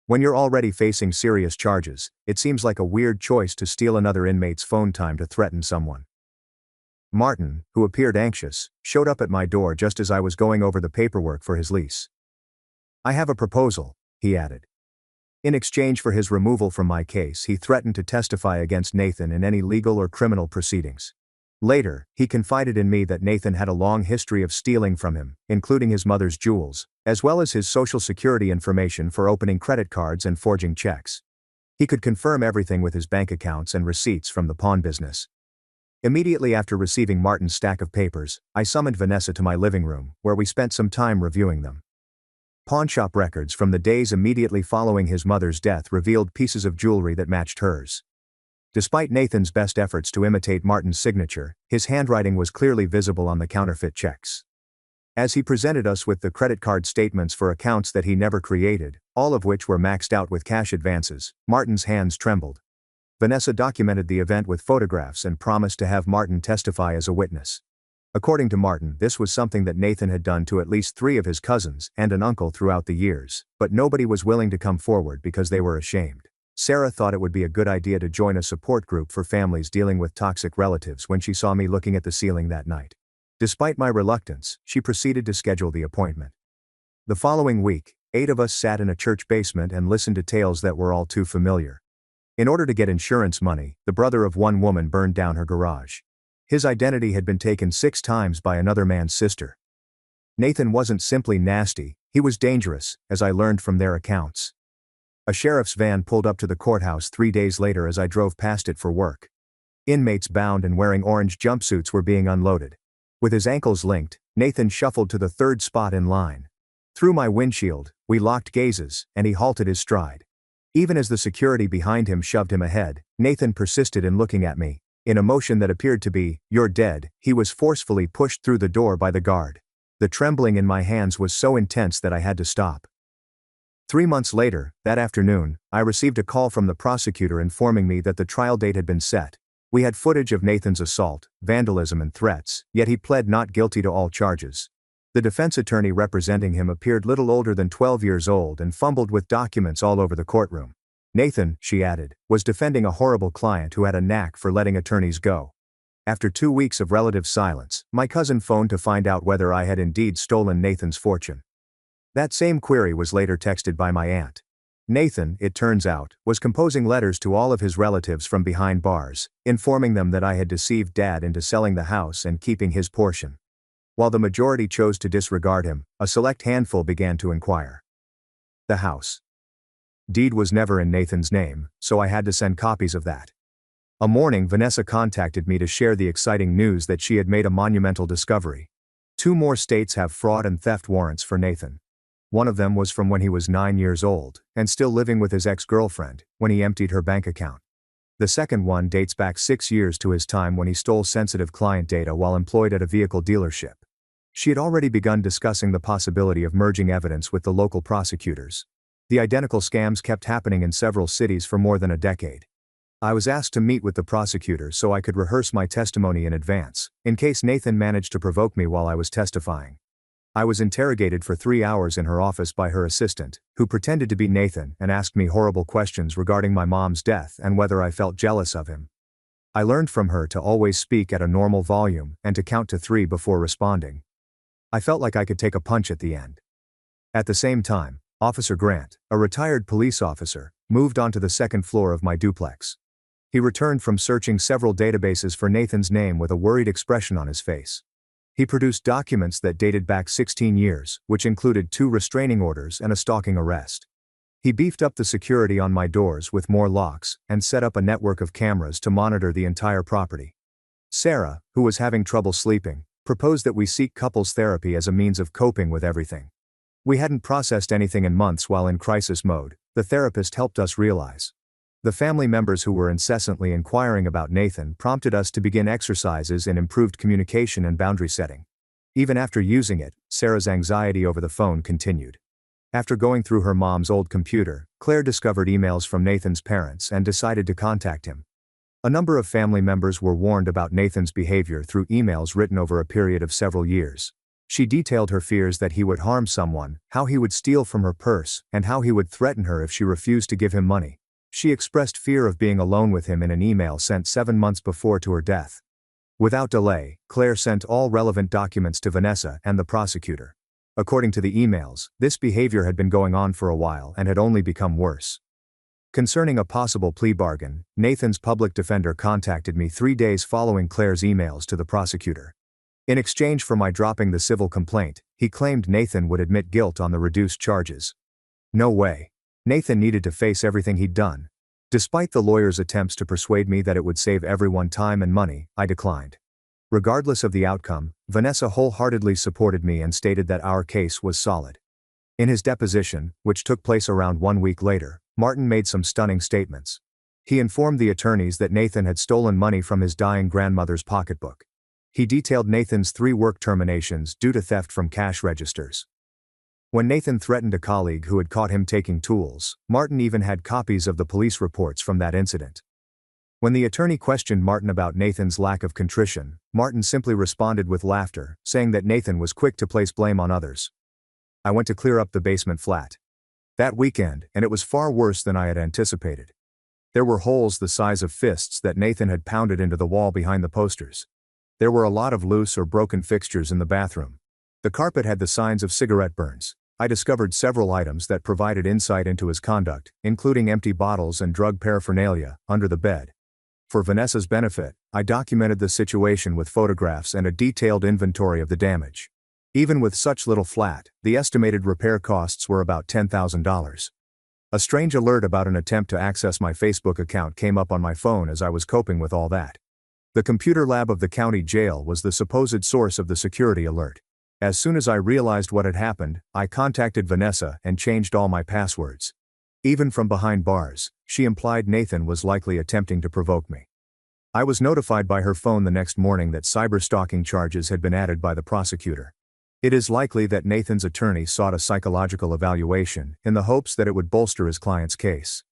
When you're already facing serious charges, it seems like a weird choice to steal another inmate's phone time to threaten someone. Martin, who appeared anxious, showed up at my door just as I was going over the paperwork for his lease. "I have a proposal," he added. In exchange for his removal from my case, he threatened to testify against Nathan in any legal or criminal proceedings. Later, he confided in me that Nathan had a long history of stealing from him, including his mother's jewels, as well as his social security information for opening credit cards and forging checks. He could confirm everything with his bank accounts and receipts from the pawn business. Immediately after receiving Martin's stack of papers, I summoned Vanessa to my living room, where we spent some time reviewing them. Pawnshop records from the days immediately following his mother's death revealed pieces of jewelry that matched hers. Despite Nathan's best efforts to imitate Martin's signature, his handwriting was clearly visible on the counterfeit checks. As he presented us with the credit card statements for accounts that he never created, all of which were maxed out with cash advances, Martin's hands trembled. Vanessa documented the event with photographs and promised to have Martin testify as a witness. According to Martin, this was something that Nathan had done to at least 3 of his cousins and an uncle throughout the years, but nobody was willing to come forward because they were ashamed. Sarah thought it would be a good idea to join a support group for families dealing with toxic relatives when she saw me looking at the ceiling that night. Despite my reluctance, she proceeded to schedule the appointment. The following week, 8 of us sat in a church basement and listened to tales that were all too familiar. In order to get insurance money, the brother of one woman burned down her garage. His identity had been taken 6 times by another man's sister. Nathan wasn't simply nasty, he was dangerous, as I learned from their accounts. A sheriff's van pulled up to the courthouse 3 days later as I drove past it for work. Inmates bound and wearing orange jumpsuits were being unloaded. With his ankles linked, Nathan shuffled to the 3rd spot in line. Through my windshield, we locked gazes, and he halted his stride. Even as the security behind him shoved him ahead, Nathan persisted in looking at me. In a motion that appeared to be, "You're dead," he was forcefully pushed through the door by the guard. The trembling in my hands was so intense that I had to stop. 3 months later, that afternoon, I received a call from the prosecutor informing me that the trial date had been set. We had footage of Nathan's assault, vandalism and threats, yet he pled not guilty to all charges. The defense attorney representing him appeared little older than 12 years old and fumbled with documents all over the courtroom. Nathan, she added, was defending a horrible client who had a knack for letting attorneys go. After 2 weeks of relative silence, my cousin phoned to find out whether I had indeed stolen Nathan's fortune. That same query was later texted by my aunt. Nathan, it turns out, was composing letters to all of his relatives from behind bars, informing them that I had deceived Dad into selling the house and keeping his portion. While the majority chose to disregard him, a select handful began to inquire. The house deed was never in Nathan's name, so I had to send copies of that. A morning, Vanessa contacted me to share the exciting news that she had made a monumental discovery. 2 more states have fraud and theft warrants for Nathan. One of them was from when he was 9 years old, and still living with his ex-girlfriend, when he emptied her bank account. The second one dates back 6 years to his time when he stole sensitive client data while employed at a vehicle dealership. She had already begun discussing the possibility of merging evidence with the local prosecutors. The identical scams kept happening in several cities for more than a decade. I was asked to meet with the prosecutor so I could rehearse my testimony in advance, in case Nathan managed to provoke me while I was testifying. I was interrogated for 3 hours in her office by her assistant, who pretended to be Nathan and asked me horrible questions regarding my mom's death and whether I felt jealous of him. I learned from her to always speak at a normal volume and to count to 3 before responding. I felt like I could take a punch at the end. At the same time, Officer Grant, a retired police officer, moved onto the 2nd floor of my duplex. He returned from searching several databases for Nathan's name with a worried expression on his face. He produced documents that dated back 16 years, which included 2 restraining orders and a stalking arrest. He beefed up the security on my doors with more locks and set up a network of cameras to monitor the entire property. Sarah, who was having trouble sleeping, proposed that we seek couples therapy as a means of coping with everything. We hadn't processed anything in months while in crisis mode, the therapist helped us realize. The family members who were incessantly inquiring about Nathan prompted us to begin exercises in improved communication and boundary setting. Even after using it, Sarah's anxiety over the phone continued. After going through her mom's old computer, Claire discovered emails from Nathan's parents and decided to contact him. A number of family members were warned about Nathan's behavior through emails written over a period of several years. She detailed her fears that he would harm someone, how he would steal from her purse, and how he would threaten her if she refused to give him money. She expressed fear of being alone with him in an email sent 7 months before to her death. Without delay, Claire sent all relevant documents to Vanessa and the prosecutor. According to the emails, this behavior had been going on for a while and had only become worse. Concerning a possible plea bargain, Nathan's public defender contacted me 3 days following Claire's emails to the prosecutor. In exchange for my dropping the civil complaint, he claimed Nathan would admit guilt on the reduced charges. No way. Nathan needed to face everything he'd done. Despite the lawyer's attempts to persuade me that it would save everyone time and money, I declined. Regardless of the outcome, Vanessa wholeheartedly supported me and stated that our case was solid. In his deposition, which took place around 1 week later, Martin made some stunning statements. He informed the attorneys that Nathan had stolen money from his dying grandmother's pocketbook. He detailed Nathan's 3 work terminations due to theft from cash registers. When Nathan threatened a colleague who had caught him taking tools, Martin even had copies of the police reports from that incident. When the attorney questioned Martin about Nathan's lack of contrition, Martin simply responded with laughter, saying that Nathan was quick to place blame on others. I went to clear up the basement flat that weekend, and it was far worse than I had anticipated. There were holes the size of fists that Nathan had pounded into the wall behind the posters. There were a lot of loose or broken fixtures in the bathroom. The carpet had the signs of cigarette burns. I discovered several items that provided insight into his conduct, including empty bottles and drug paraphernalia, under the bed. For Vanessa's benefit, I documented the situation with photographs and a detailed inventory of the damage. Even with such little flat, the estimated repair costs were about $10,000. A strange alert about an attempt to access my Facebook account came up on my phone as I was coping with all that. The computer lab of the county jail was the supposed source of the security alert. As soon as I realized what had happened, I contacted Vanessa and changed all my passwords. Even from behind bars, she implied Nathan was likely attempting to provoke me. I was notified by her phone the next morning that cyberstalking charges had been added by the prosecutor. It is likely that Nathan's attorney sought a psychological evaluation in the hopes that it would bolster his client's case.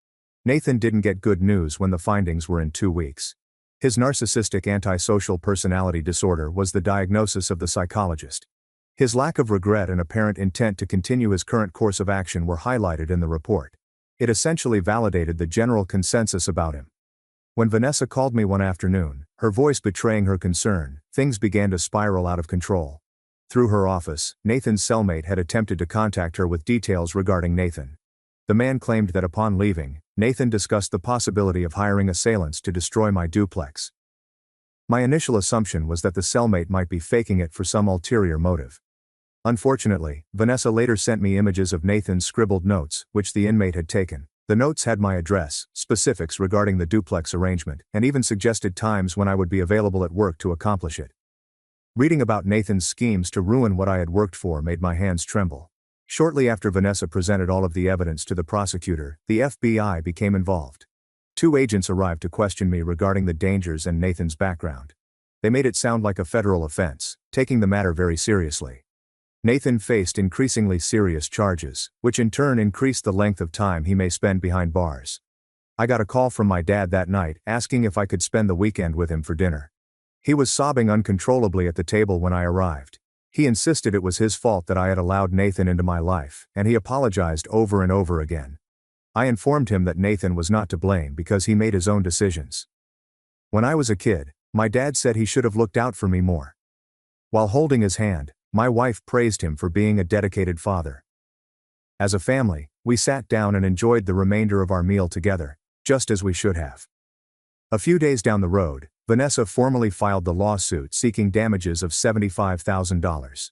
Nathan didn't get good news when the findings were in 2 weeks. His narcissistic antisocial personality disorder was the diagnosis of the psychologist. His lack of regret and apparent intent to continue his current course of action were highlighted in the report. It essentially validated the general consensus about him. When Vanessa called me one afternoon, her voice betraying her concern, things began to spiral out of control. Through her office, Nathan's cellmate had attempted to contact her with details regarding Nathan. The man claimed that upon leaving, Nathan discussed the possibility of hiring assailants to destroy my duplex. My initial assumption was that the cellmate might be faking it for some ulterior motive. Unfortunately, Vanessa later sent me images of Nathan's scribbled notes, which the inmate had taken. The notes had my address, specifics regarding the duplex arrangement, and even suggested times when I would be available at work to accomplish it. Reading about Nathan's schemes to ruin what I had worked for made my hands tremble. Shortly after Vanessa presented all of the evidence to the prosecutor, the FBI became involved. 2 agents arrived to question me regarding the dangers and Nathan's background. They made it sound like a federal offense, taking the matter very seriously. Nathan faced increasingly serious charges, which in turn increased the length of time he may spend behind bars. I got a call from my dad that night asking if I could spend the weekend with him for dinner. He was sobbing uncontrollably at the table when I arrived. He insisted it was his fault that I had allowed Nathan into my life, and he apologized over and over again. I informed him that Nathan was not to blame because he made his own decisions. When I was a kid, my dad said he should have looked out for me more. While holding his hand, my wife praised him for being a dedicated father. As a family, we sat down and enjoyed the remainder of our meal together, just as we should have. A few days down the road, Vanessa formally filed the lawsuit seeking damages of $75,000.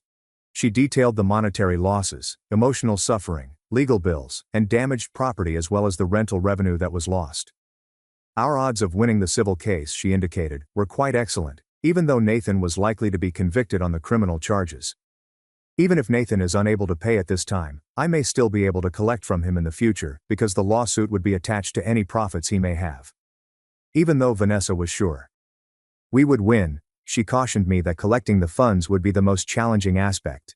She detailed the monetary losses, emotional suffering, legal bills, and damaged property as well as the rental revenue that was lost. Our odds of winning the civil case, she indicated, were quite excellent, even though Nathan was likely to be convicted on the criminal charges. Even if Nathan is unable to pay at this time, I may still be able to collect from him in the future because the lawsuit would be attached to any profits he may have. Even though Vanessa was sure we would win, she cautioned me that collecting the funds would be the most challenging aspect.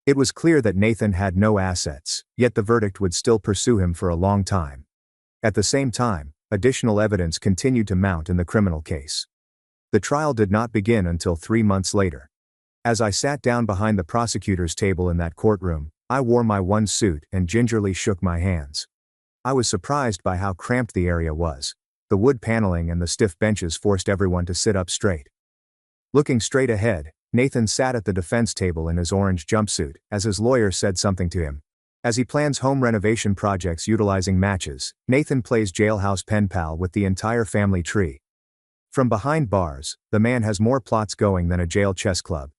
It was clear that Nathan had no assets, yet the verdict would still pursue him for a long time. At the same time, additional evidence continued to mount in the criminal case. The trial did not begin until 3 months later. As I sat down behind the prosecutor's table in that courtroom, I wore my one suit and gingerly shook my hands. I was surprised by how cramped the area was. The wood paneling and the stiff benches forced everyone to sit up straight. Looking straight ahead, Nathan sat at the defense table in his orange jumpsuit, as his lawyer said something to him. As he plans home renovation projects utilizing matches, Nathan plays jailhouse pen pal with the entire family tree. From behind bars, the man has more plots going than a jail chess club.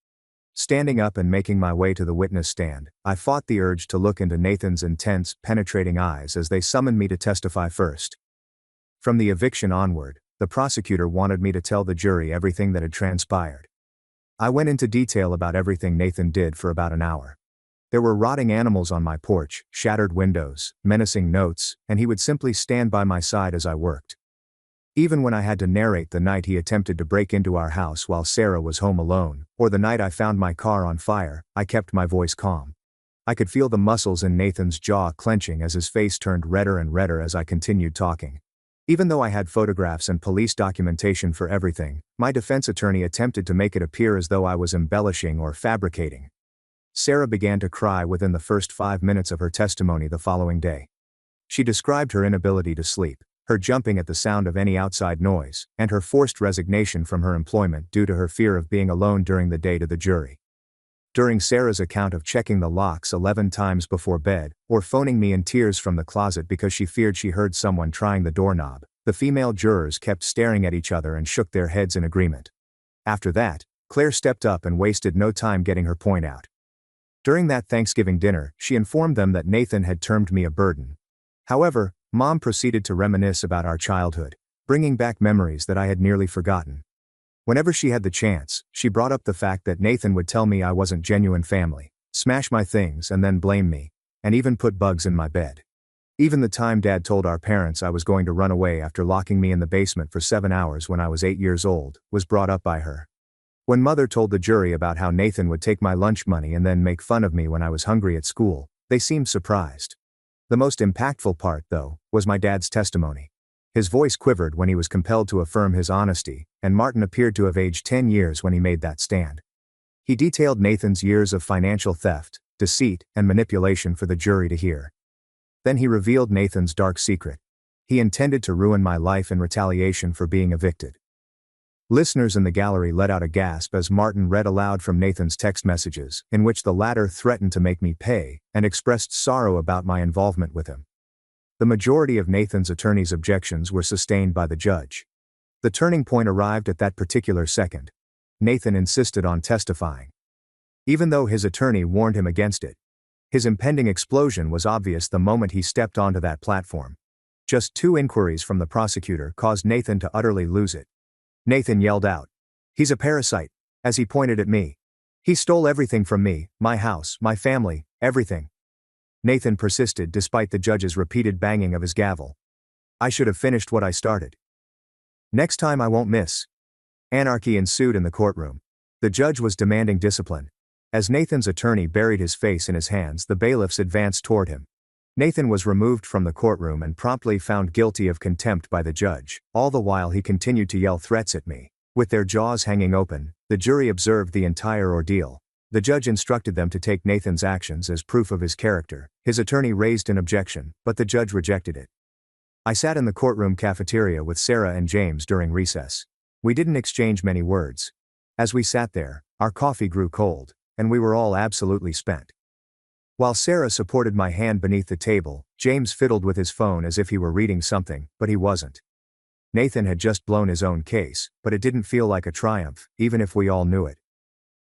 Standing up and making my way to the witness stand, I fought the urge to look into Nathan's intense, penetrating eyes as they summoned me to testify first. From the eviction onward, the prosecutor wanted me to tell the jury everything that had transpired. I went into detail about everything Nathan did for about an hour. There were rotting animals on my porch, shattered windows, menacing notes, and he would simply stand by my side as I worked. Even when I had to narrate the night he attempted to break into our house while Sarah was home alone, or the night I found my car on fire, I kept my voice calm. I could feel the muscles in Nathan's jaw clenching as his face turned redder and redder as I continued talking. Even though I had photographs and police documentation for everything, my defense attorney attempted to make it appear as though I was embellishing or fabricating. Sarah began to cry within the first 5 minutes of her testimony the following day. She described her inability to sleep, her jumping at the sound of any outside noise, and her forced resignation from her employment due to her fear of being alone during the day to the jury. During Sarah's account of checking the locks 11 times before bed, or phoning me in tears from the closet because she feared she heard someone trying the doorknob, the female jurors kept staring at each other and shook their heads in agreement. After that, Claire stepped up and wasted no time getting her point out. During that Thanksgiving dinner, she informed them that Nathan had termed me a burden. However, Mom proceeded to reminisce about our childhood, bringing back memories that I had nearly forgotten. Whenever she had the chance, she brought up the fact that Nathan would tell me I wasn't genuine family, smash my things and then blame me, and even put bugs in my bed. Even the time Dad told our parents I was going to run away after locking me in the basement for 7 hours when I was 8 years old, was brought up by her. When Mother told the jury about how Nathan would take my lunch money and then make fun of me when I was hungry at school, they seemed surprised. The most impactful part, though, was my dad's testimony. His voice quivered when he was compelled to affirm his honesty, and Martin appeared to have aged 10 years when he made that stand. He detailed Nathan's years of financial theft, deceit, and manipulation for the jury to hear. Then he revealed Nathan's dark secret. He intended to ruin my life in retaliation for being evicted. Listeners in the gallery let out a gasp as Martin read aloud from Nathan's text messages, in which the latter threatened to make me pay, and expressed sorrow about my involvement with him. The majority of Nathan's attorney's objections were sustained by the judge. The turning point arrived at that particular second. Nathan insisted on testifying. Even though his attorney warned him against it. His impending explosion was obvious the moment he stepped onto that platform. Just 2 inquiries from the prosecutor caused Nathan to utterly lose it. Nathan yelled out, "He's a parasite," as he pointed at me. "He stole everything from me, my house, my family, everything." Nathan persisted despite the judge's repeated banging of his gavel. I should have finished what I started. "Next time I won't miss." Anarchy ensued in the courtroom. The judge was demanding discipline. As Nathan's attorney buried his face in his hands, the bailiffs advanced toward him. Nathan was removed from the courtroom and promptly found guilty of contempt by the judge, all the while he continued to yell threats at me. With their jaws hanging open, the jury observed the entire ordeal. The judge instructed them to take Nathan's actions as proof of his character. His attorney raised an objection, but the judge rejected it. I sat in the courtroom cafeteria with Sarah and James during recess. We didn't exchange many words. As we sat there, our coffee grew cold, and we were all absolutely spent. While Sarah supported my hand beneath the table, James fiddled with his phone as if he were reading something, but he wasn't. Nathan had just blown his own case, but it didn't feel like a triumph, even if we all knew it.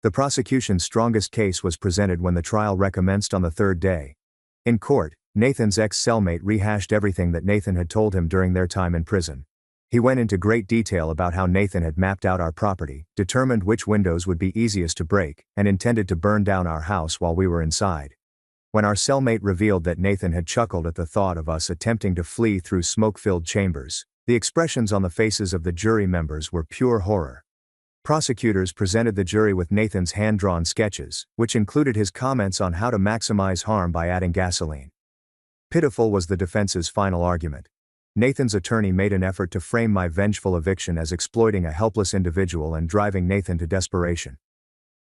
The prosecution's strongest case was presented when the trial recommenced on the 3rd day. In court, Nathan's ex-cellmate rehashed everything that Nathan had told him during their time in prison. He went into great detail about how Nathan had mapped out our property, determined which windows would be easiest to break, and intended to burn down our house while we were inside. When our cellmate revealed that Nathan had chuckled at the thought of us attempting to flee through smoke-filled chambers, the expressions on the faces of the jury members were pure horror. Prosecutors presented the jury with Nathan's hand-drawn sketches, which included his comments on how to maximize harm by adding gasoline. Pitiful was the defense's final argument. Nathan's attorney made an effort to frame my vengeful eviction as exploiting a helpless individual and driving Nathan to desperation.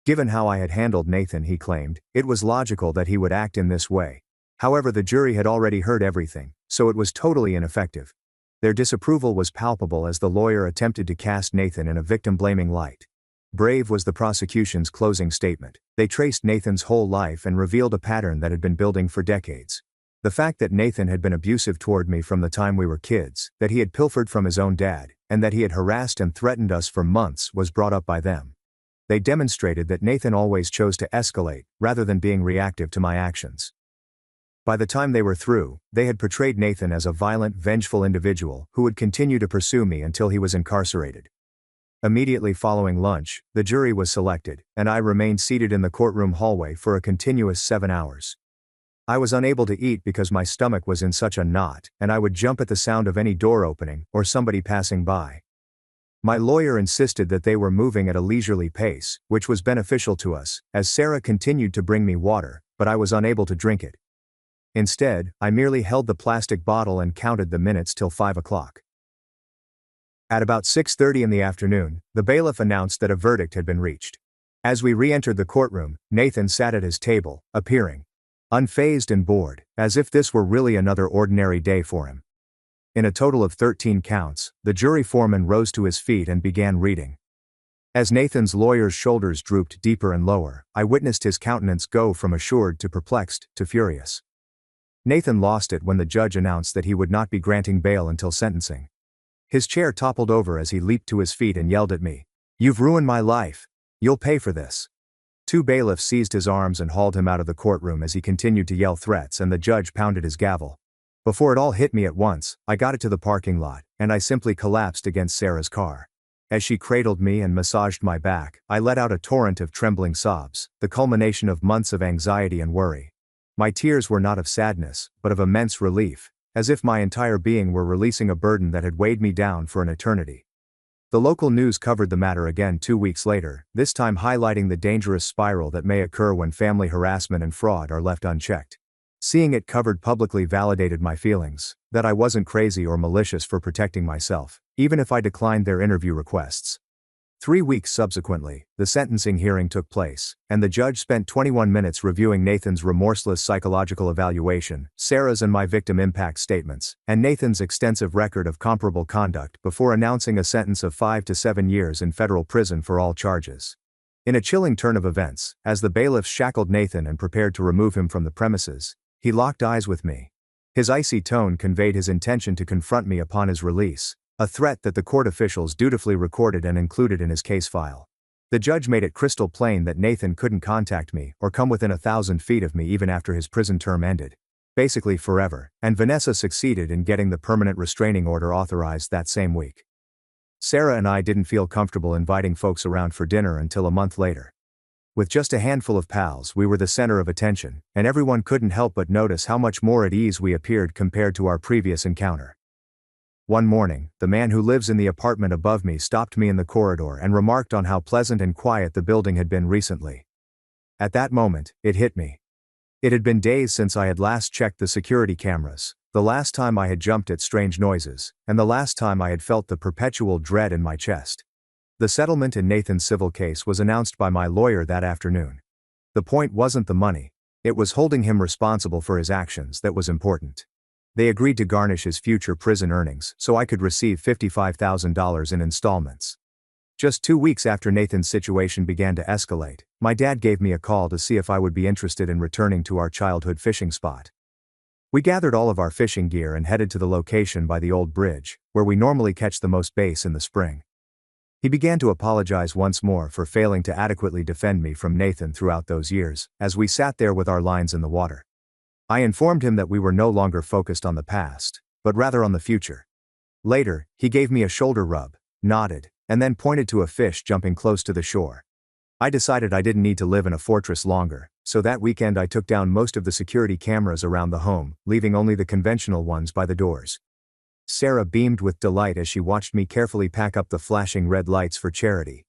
Given how I had handled Nathan, he claimed, it was logical that he would act in this way. However, the jury had already heard everything, so it was totally ineffective. Their disapproval was palpable as the lawyer attempted to cast Nathan in a victim-blaming light. Brave was the prosecution's closing statement. They traced Nathan's whole life and revealed a pattern that had been building for decades. The fact that Nathan had been abusive toward me from the time we were kids, that he had pilfered from his own dad, and that he had harassed and threatened us for months was brought up by them. They demonstrated that Nathan always chose to escalate, rather than being reactive to my actions. By the time they were through, they had portrayed Nathan as a violent, vengeful individual who would continue to pursue me until he was incarcerated. Immediately following lunch, the jury was selected, and I remained seated in the courtroom hallway for a continuous 7 hours. I was unable to eat because my stomach was in such a knot, and I would jump at the sound of any door opening or somebody passing by. My lawyer insisted that they were moving at a leisurely pace, which was beneficial to us, as Sarah continued to bring me water, but I was unable to drink it. Instead, I merely held the plastic bottle and counted the minutes till 5 o'clock. At about 6:30 in the afternoon, the bailiff announced that a verdict had been reached. As we re-entered the courtroom, Nathan sat at his table, appearing unfazed and bored, as if this were really another ordinary day for him. In a total of 13 counts, the jury foreman rose to his feet and began reading. As Nathan's lawyer's shoulders drooped deeper and lower, I witnessed his countenance go from assured to perplexed to furious. Nathan lost it when the judge announced that he would not be granting bail until sentencing. His chair toppled over as he leaped to his feet and yelled at me, "You've ruined my life. You'll pay for this." 2 bailiffs seized his arms and hauled him out of the courtroom as he continued to yell threats, and the judge pounded his gavel. Before it all hit me at once, I got it to the parking lot, and I simply collapsed against Sarah's car. As she cradled me and massaged my back, I let out a torrent of trembling sobs, the culmination of months of anxiety and worry. My tears were not of sadness, but of immense relief, as if my entire being were releasing a burden that had weighed me down for an eternity. The local news covered the matter again 2 weeks later, this time highlighting the dangerous spiral that may occur when family harassment and fraud are left unchecked. Seeing it covered publicly validated my feelings, that I wasn't crazy or malicious for protecting myself, even if I declined their interview requests. 3 weeks subsequently, the sentencing hearing took place, and the judge spent 21 minutes reviewing Nathan's remorseless psychological evaluation, Sarah's and my victim impact statements, and Nathan's extensive record of comparable conduct before announcing a sentence of 5 to 7 years in federal prison for all charges. In a chilling turn of events, as the bailiffs shackled Nathan and prepared to remove him from the premises, he locked eyes with me. His icy tone conveyed his intention to confront me upon his release, a threat that the court officials dutifully recorded and included in his case file. The judge made it crystal plain that Nathan couldn't contact me or come within 1,000 feet of me even after his prison term ended. Basically forever, and Vanessa succeeded in getting the permanent restraining order authorized that same week. Sarah and I didn't feel comfortable inviting folks around for dinner until a month later. With just a handful of pals, we were the center of attention, and everyone couldn't help but notice how much more at ease we appeared compared to our previous encounter. One morning, the man who lives in the apartment above me stopped me in the corridor and remarked on how pleasant and quiet the building had been recently. At that moment, it hit me. It had been days since I had last checked the security cameras, the last time I had jumped at strange noises, and the last time I had felt the perpetual dread in my chest. The settlement in Nathan's civil case was announced by my lawyer that afternoon. The point wasn't the money. It was holding him responsible for his actions that was important. They agreed to garnish his future prison earnings so I could receive $55,000 in installments. Just 2 weeks after Nathan's situation began to escalate, my dad gave me a call to see if I would be interested in returning to our childhood fishing spot. We gathered all of our fishing gear and headed to the location by the old bridge, where we normally catch the most bass in the spring. He began to apologize once more for failing to adequately defend me from Nathan throughout those years, as we sat there with our lines in the water. I informed him that we were no longer focused on the past, but rather on the future. Later, he gave me a shoulder rub, nodded, and then pointed to a fish jumping close to the shore. I decided I didn't need to live in a fortress longer, so that weekend I took down most of the security cameras around the home, leaving only the conventional ones by the doors. Sarah beamed with delight as she watched me carefully pack up the flashing red lights for charity.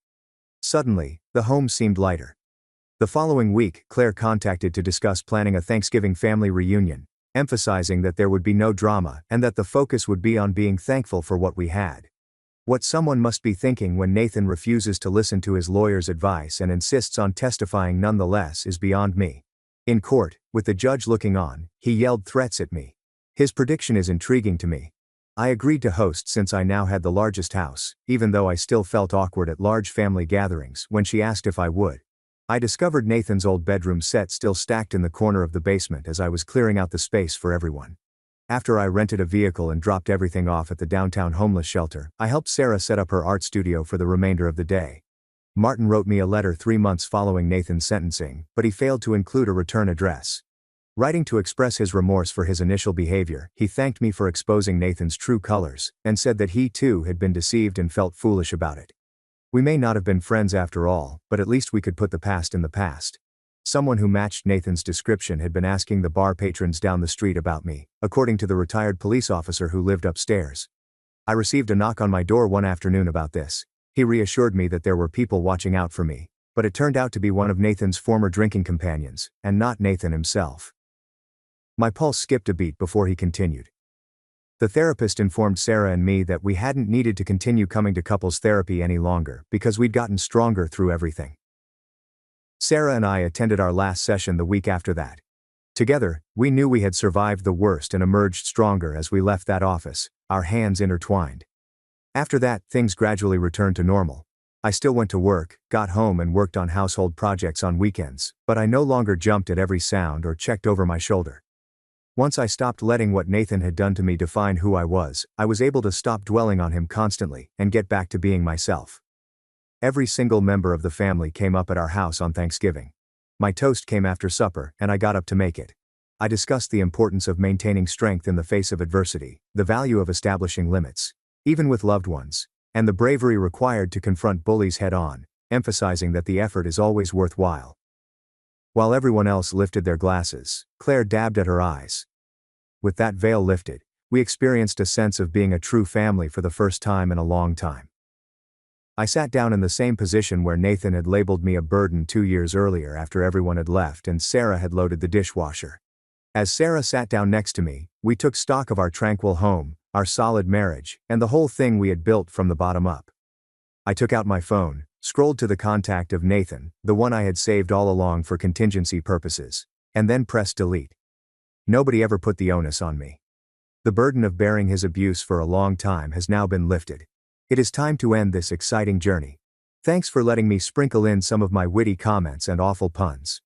Suddenly, the home seemed lighter. The following week, Claire contacted to discuss planning a Thanksgiving family reunion. emphasizing that there would be no drama and that the focus would be on being thankful for what we had. What someone must be thinking when Nathan refuses to listen to his lawyer's advice and insists on testifying nonetheless is beyond me. In court, with the judge looking on, he yelled threats at me. His prediction is intriguing to me. I agreed to host since I now had the largest house, even though I still felt awkward at large family gatherings when she asked if I would. I discovered Nathan's old bedroom set still stacked in the corner of the basement as I was clearing out the space for everyone. After I rented a vehicle and dropped everything off at the downtown homeless shelter, I helped Sarah set up her art studio for the remainder of the day. Martin wrote me a letter 3 months following Nathan's sentencing, but he failed to include a return address. Writing to express his remorse for his initial behavior, he thanked me for exposing Nathan's true colors, and said that he too had been deceived and felt foolish about it. We may not have been friends after all, but at least we could put the past in the past. Someone who matched Nathan's description had been asking the bar patrons down the street about me, according to the retired police officer who lived upstairs. I received a knock on my door one afternoon about this. He reassured me that there were people watching out for me, but it turned out to be one of Nathan's former drinking companions, and not Nathan himself. My pulse skipped a beat before he continued. The therapist informed Sarah and me that we hadn't needed to continue coming to couples therapy any longer because we'd gotten stronger through everything. Sarah and I attended our last session the week after that. Together, we knew we had survived the worst and emerged stronger as we left that office, our hands intertwined. After that, things gradually returned to normal. I still went to work, got home and worked on household projects on weekends, but I no longer jumped at every sound or checked over my shoulder. Once I stopped letting what Nathan had done to me define who I was able to stop dwelling on him constantly and get back to being myself. Every single member of the family came up at our house on Thanksgiving. My toast came after supper, and I got up to make it. I discussed the importance of maintaining strength in the face of adversity, the value of establishing limits, even with loved ones, and the bravery required to confront bullies head-on, emphasizing that the effort is always worthwhile. While everyone else lifted their glasses, Claire dabbed at her eyes. With that veil lifted, we experienced a sense of being a true family for the first time in a long time. I sat down in the same position where Nathan had labeled me a burden 2 years earlier after everyone had left and Sarah had loaded the dishwasher. As Sarah sat down next to me, we took stock of our tranquil home, our solid marriage, and the whole thing we had built from the bottom up. I took out my phone, scrolled to the contact of Nathan, the one I had saved all along for contingency purposes, and then pressed delete. Nobody ever put the onus on me. The burden of bearing his abuse for a long time has now been lifted. It is time to end this exciting journey. Thanks for letting me sprinkle in some of my witty comments and awful puns.